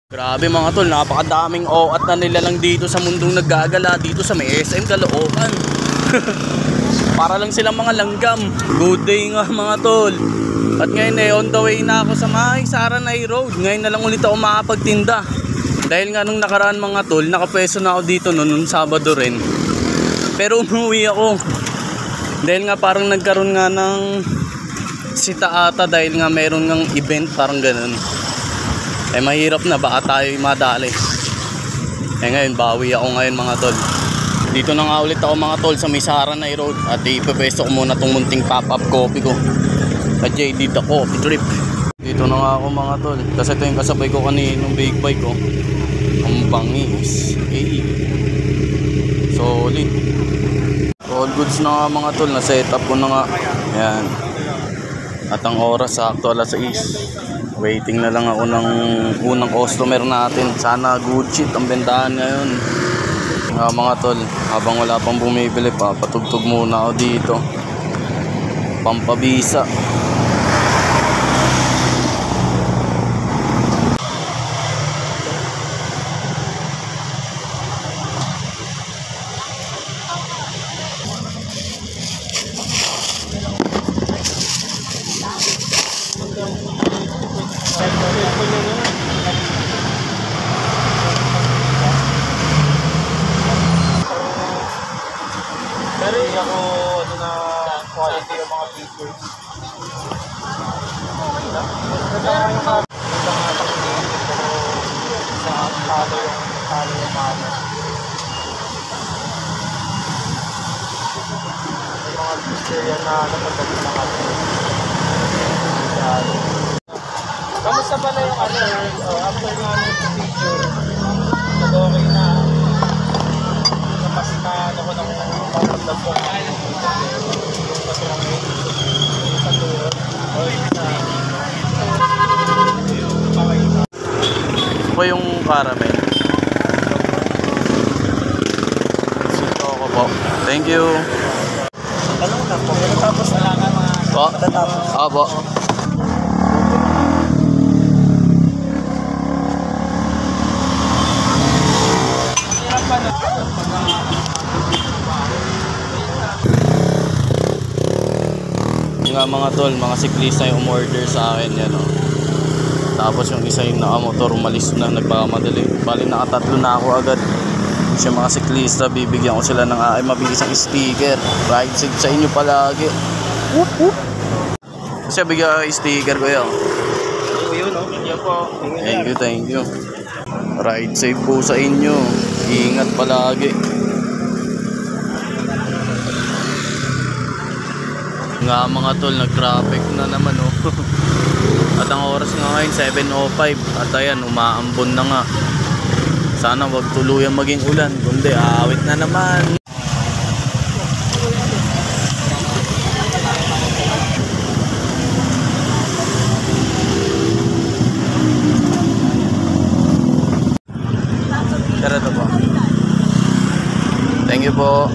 Grabe mga tol, napakadaming OAT na nilalang dito sa mundong naggagala dito sa may SM Caloocan. Para lang silang mga langgam. Good day nga mga tol. At ngayon on the way na ako sa may Saranay Road. Ngayon na lang ulit ako makapagtinda. Dahil nga nung nakaraan mga tol, nakapwesto na ako dito nung Sabado rin. Pero umuwi ako. Dahil nga parang nagkaroon nga ng sita ata dahil nga meron ng event parang ganun. Eh mahirap na, baka tayo madali. Eh ngayon, bawi ako ngayon mga tol. Dito na nga ulit ako mga tol sa may Saranay Road. At ipepwesto ko muna tong munting pop-up coffee ko sa JD The Coffee Drip. Dito na nga ako mga tol. Kasi ito yung kasabay ko kaninong big bike ko. Ang bangis. Solid. All goods na nga mga tol. Na-set up ko na nga. Ayan. At ang oras sakto alas 6. Waiting na lang ako ng unang customer natin. Sana good shit ang bentahan ngayon. Mga tol, habang wala pang bumibili pa, patugtog muna ako dito. Pampabisa. Pero ako na quality ng mga features. Okay lang. Maganda yung mga pag-iinit pero sa talo yung mama. May mga feature yan na napagdating ng atin. Kamusta pala yung after nga ng feature? Okay na. Kasi na ako ng pag-vlog ko po yung caramel. Sito ko po. Thank you. Tanong na po. Tapos na lang mga matatapos. Opo. Nga mga tol, mga siklista yung umorder sa akin yan, oh. Tapos yung isa yung nakamotor umalis na, nagpakamadali. Bali nakatatlo na ako agad. Kasi mga siklista, bibigyan ko sila ng mabilis ang sticker. Ride safe sa inyo palagi. Whoop whoop. Kasi bigyan ko sticker ko yun. Yun, no? Yan po. Thank you. Ride safe po sa inyo. Ingat palagi. Nga mga tol, nag-traffic na naman, oh. At ang oras nga ngayon 7:05. At ayan, umaambon na nga. Sana wag tuluyang maging ulan, kundi aawit na naman. Tara to po. Thank you po.